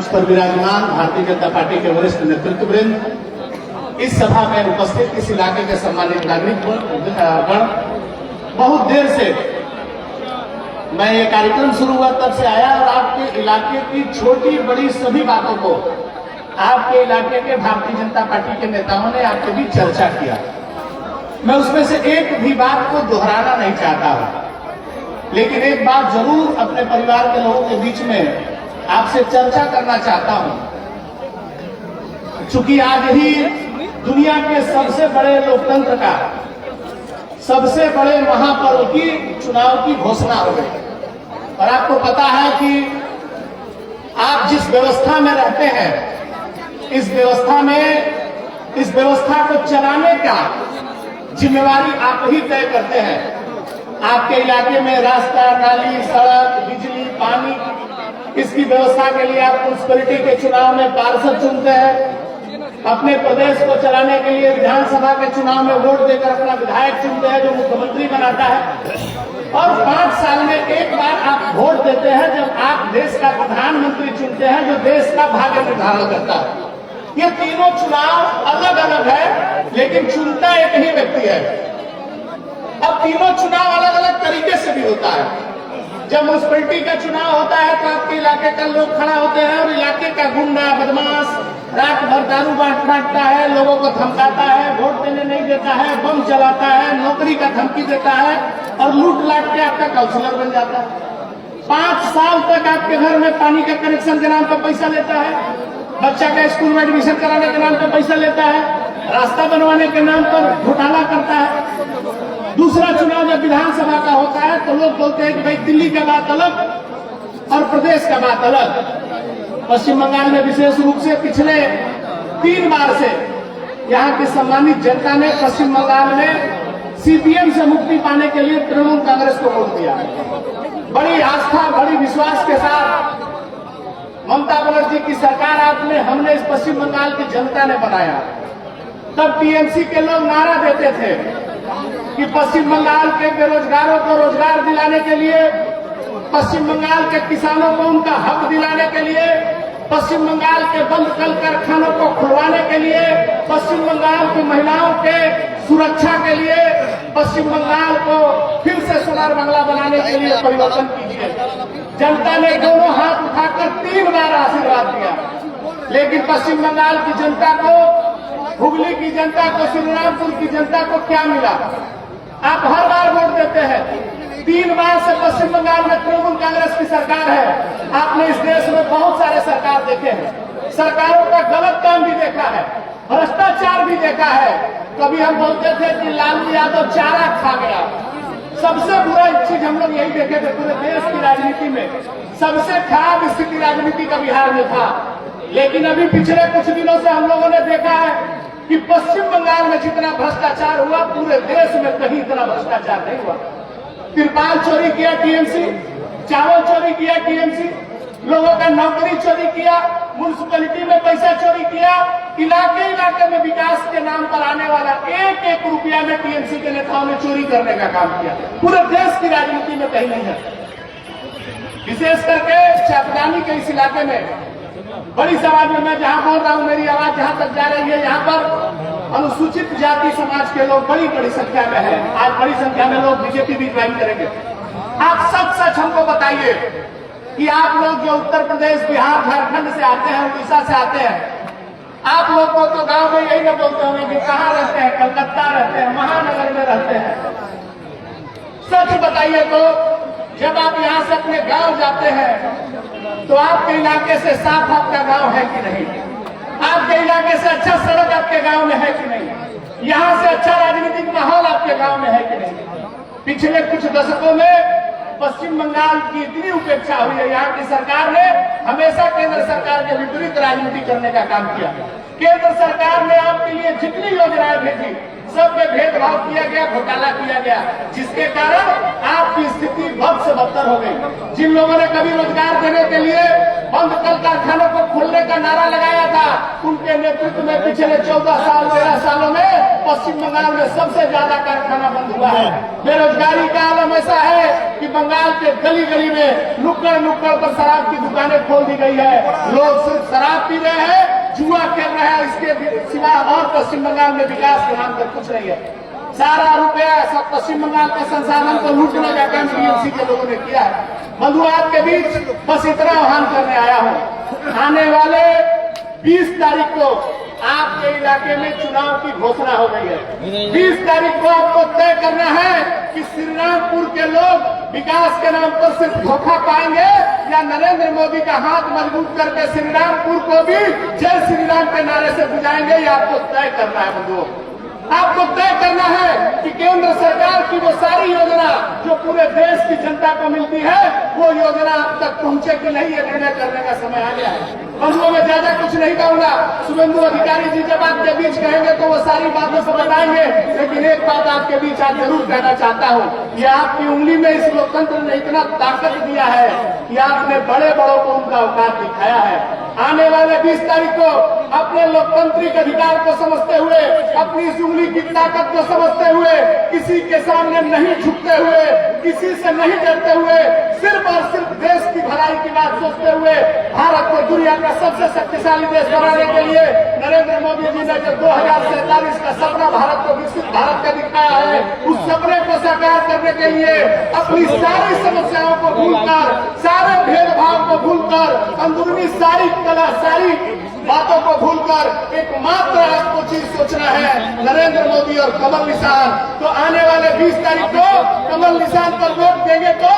मंच पर विराजमान भारतीय जनता पार्टी के वरिष्ठ नेतृत्ववृंद, इस सभा में उपस्थित इस इलाके के सम्मानित नागरिक गण, बहुत देर से मैं ये कार्यक्रम शुरू हुआ तब से आया और आपके इलाके की छोटी बड़ी सभी बातों को आपके इलाके के भारतीय जनता पार्टी के नेताओं ने आपके बीच चर्चा किया। मैं उसमें से एक भी बात को दोहराना नहीं चाहता हूं, लेकिन एक बात जरूर अपने परिवार के लोगों के बीच में आपसे चर्चा करना चाहता हूं। चूंकि आज ही दुनिया के सबसे बड़े लोकतंत्र का सबसे बड़े महापर्व की चुनाव की घोषणा हो गई और आपको पता है कि आप जिस व्यवस्था में रहते हैं, इस व्यवस्था को चलाने का जिम्मेवारी आप ही तय करते हैं। आपके इलाके में रास्ता, नाली, सड़क, बिजली, पानी, इसकी व्यवस्था के लिए आप म्युनिसिपैलिटी के चुनाव में पार्षद चुनते हैं। अपने प्रदेश को चलाने के लिए विधानसभा के चुनाव में वोट देकर अपना विधायक चुनते हैं जो मुख्यमंत्री बनाता है। और 5 साल में एक बार आप वोट देते हैं जब आप देश का प्रधानमंत्री चुनते हैं जो देश का भाग्य निर्धारण करता है। ये तीनों चुनाव अलग अलग है, लेकिन चुनता एक ही व्यक्ति है। अब तीनों चुनाव अलग अलग तरीके से भी होता है। जब म्युनिसिपैलिटी का चुनाव होता है तो आपके इलाके का लोग खड़ा होते हैं और इलाके का गुंडा बदमाश रात भर दारू बांटता है, लोगों को धमकाता है, वोट देने नहीं देता है, बम चलाता है, नौकरी का धमकी देता है और लूट लाट के आपका काउंसलर बन जाता है। 5 साल तक आपके घर में पानी का कनेक्शन के नाम पर पैसा लेता है, बच्चा का स्कूल में एडमिशन कराने के नाम पर पैसा लेता है, रास्ता बनवाने के नाम पर घोटाला करता है। दूसरा चुनाव जब विधानसभा का होता है तो लोग बोलते हैं कि भाई दिल्ली का बात अलग और प्रदेश का बात अलग। पश्चिम बंगाल में विशेष रूप से पिछले 3 बार से यहाँ की सम्मानित जनता ने पश्चिम बंगाल में सीपीएम से मुक्ति पाने के लिए तृणमूल कांग्रेस को वोट दिया। बड़ी आस्था, बड़ी विश्वास के साथ ममता बनर्जी की सरकार हमने इस पश्चिम बंगाल की जनता ने बनाया। तब टीएमसी के लोग नारा देते थे कि पश्चिम बंगाल के बेरोजगारों को रोजगार दिलाने के लिए, पश्चिम बंगाल के किसानों को उनका हक दिलाने के लिए, पश्चिम बंगाल के बंद कल कारखानों को खुलवाने के लिए, पश्चिम बंगाल की महिलाओं के सुरक्षा के लिए, पश्चिम बंगाल को फिर से सोनार बांग्ला बनाने के लिए परिवर्तन कीजिए। जनता ने दोनों हाथ उठाकर 3 बार आशीर्वाद दिया, लेकिन पश्चिम बंगाल की जनता को, हुगली की जनता को, श्रीरामपुर की जनता को क्या मिला? आप हर बार वोट देते हैं। 3 बार से पश्चिम बंगाल में तृणमूल कांग्रेस की सरकार है। आपने इस देश में बहुत सारे सरकार देखे हैं, सरकारों का गलत काम भी देखा है, भ्रष्टाचार भी देखा है। कभी हम बोलते थे कि लालू यादव चारा खा गया। सबसे बुरा चीज हम लोग यही देखे थे पूरे देश की राजनीति में, सबसे खराब स्थिति राजनीति का बिहार में था। लेकिन अभी पिछले कुछ दिनों से हम लोगों ने देखा है कि पश्चिम बंगाल में जितना भ्रष्टाचार हुआ पूरे देश में कहीं इतना भ्रष्टाचार नहीं हुआ। तिरपाल चोरी किया टीएमसी, चावल चोरी किया टीएमसी, लोगों का नौकरी चोरी किया, म्युनिसिपैलिटी में पैसा चोरी किया, इलाके में विकास के नाम पर आने वाला 1-1 रुपया में टीएमसी के नेताओं ने चोरी करने का काम किया। पूरे देश की राजनीति में कहीं नहीं है। विशेष करके चापदानी के इस इलाके में, बड़ी समाज में मैं जहां बोल रहा हूं, मेरी आवाज जहां तक जा रही है, यहाँ पर अनुसूचित जाति समाज के लोग बड़ी संख्या में है। आज बड़ी संख्या में लोग बीजेपी भी ज्वाइन करेंगे। आप सच हमको बताइए कि आप लोग जो उत्तर प्रदेश, बिहार, झारखंड से आते हैं, उड़ीसा से आते हैं, आप लोग को तो गांव में यही न बोलते होंगे कि कहाँ रहते हैं, कलकत्ता रहते हैं, महानगर में रहते हैं। सच बताइए तो जब आप यहाँ से अपने गांव जाते हैं तो आपके इलाके से साफ आपका गांव है कि नहीं? आपके इलाके से अच्छा सड़क आपके गांव में है कि नहीं? यहाँ से अच्छा राजनीतिक माहौल आपके गांव में है कि नहीं? पिछले कुछ दशकों में पश्चिम बंगाल की इतनी उपेक्षा हुई है। यहाँ की सरकार ने हमेशा केंद्र सरकार के विपरीत राजनीति करने का काम किया। केंद्र सरकार ने आपके लिए जितनी योजनाएं भेजी सब में भेदभाव किया गया, घोटाला किया गया, जिसके कारण आपकी स्थिति बद से बदतर हो गई। जिन लोगों ने कभी रोजगार देने के लिए बंद कल कारखानों को खोलने का नारा लगाया था, उनके नेतृत्व में पिछले 13 सालों में पश्चिम बंगाल में सबसे ज्यादा कारखाना बंद हुआ है। बेरोजगारी का आलम ऐसा है कि बंगाल के गली गली में नुक्कड़ नुक्कड़ पर शराब की दुकानें खोल दी गई है। लोग सिर्फ शराब पी रहे हैं, जुआ खेल रहे हैं, इसके सिवा और पश्चिम बंगाल में विकास के नाम पर कुछ नहीं है। सारा रुपया सब पश्चिम बंगाल के संसाधन को लूटने का काम टीएमसी के लोगों ने किया है। मधुआत के बीच बस इतना आह्वान करने आया हूँ, आने वाले 20 तारीख को आपके इलाके में चुनाव की घोषणा हो गई है। 20 तारीख को आपको तय करना है कि श्रीरामपुर के लोग विकास के नाम पर सिर्फ धोखा पाएंगे या नरेंद्र मोदी का हाथ मजबूत करके श्रीरामपुर को भी जय श्री राम के नारे से बुझाएंगे। ये आपको तय करना है बंधुओं। आपको तय करना है कि केंद्र सरकार की वो सारी योजना जो पूरे देश की जनता को मिलती है, वो योजना अब तक पहुंचे कि नहीं, ये निर्णय करने का समय आ गया है। बंधुओं में ज्यादा कुछ नहीं कहूंगा। शुभेंदु अधिकारी जी जब आपके बीच कहेंगे तो वो सारी बातें समझ आएंगे, लेकिन एक बात आपके बीच आज जरूर कहना चाहता हूँ। ये आपकी उंगली में इस लोकतंत्र ने इतना ताकत दिया है कि आपने बड़े बड़ों को उनका औकात दिखाया है। आने वाले 20 तारीख को अपने लोकतांत्रिक अधिकार को समझते हुए, अपनी इस उंगली की ताकत को समझते हुए, किसी के सामने नहीं झुकते हुए, किसी से नहीं डरते हुए, सिर्फ और सिर्फ देश की भलाई की बात सोचते हुए भारत को दुनिया का सबसे शक्तिशाली देश बनाने के लिए नरेंद्र मोदी जी ने जो 2047 का सपना भारत को विकसित भारत का दिखाया है, उस सपने को साकार करने के लिए अपनी सारी समस्याओं को भूलकर, सारे भेदभाव को भूलकर, अंदरूनी सारी कला, सारी बातों को भूलकर एकमात्र आपको चीज सोचना है, नरेंद्र मोदी और कमल निशान। तो आने वाले 20 तारीख को कमल निशान पर वोट देंगे तो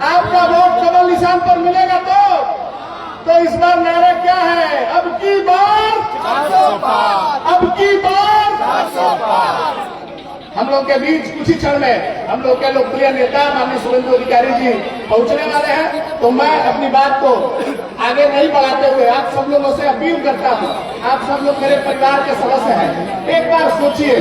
आपका वोट कमल निशान पर मिलेगा तो इस बार नारा क्या है? अब की बार 400 पार, अब की बार 400 पार। हम लोग के बीच कुछ ही क्षण में हम लोग के लोकप्रिय नेता माननीय शुभेंदु अधिकारी जी पहुंचने वाले हैं। तो मैं अपनी बात को आगे नहीं बढ़ाते हुए आप सब लोगों से अपील करता हूं, आप सब लोग मेरे परिवार के सदस्य हैं। एक बार सोचिए,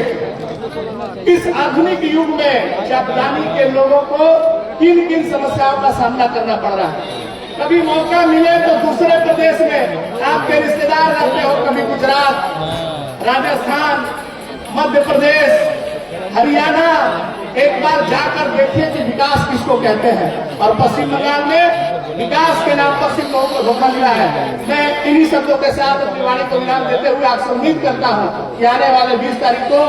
इस आधुनिक युग में जापानी के लोगों को किन किन समस्याओं का सामना करना पड़ रहा है। कभी मौका मिले तो दूसरे प्रदेश में आपके रिश्तेदार रहते हो, कभी गुजरात, राजस्थान, मध्य प्रदेश, हरियाणा, एक बार जाकर देखिए कि विकास किसको कहते हैं। और पश्चिम बंगाल में विकास के नाम पर सिर्फ लोगों को धोखा मिला है। मैं इन्हीं शब्दों के साथ अपनी वाणी को विराम देते हुए आपसे उम्मीद करता हूं कि आने वाले 20 तारीख को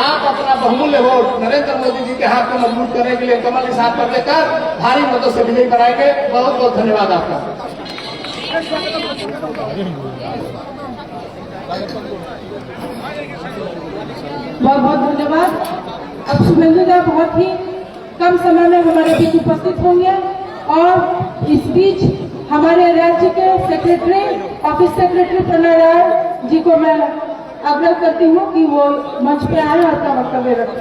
आप अपना बहुमूल्य वोट नरेंद्र मोदी जी के हाथ को मजबूत करने के लिए कमल निशान पर देकर भारी मतों से विजयी कराएंगे। बहुत बहुत धन्यवाद आपका। बहुत बहुत धन्यवाद। अब शुभेंदु जी बहुत ही कम समय में हमारे बीच उपस्थित होंगे और इस बीच हमारे राज्य के secretary, office secretary Pranay Rai ji को मैं आग्रह करती हूँ कि वो मंच पे आए और अपना वक्तव्य रखें।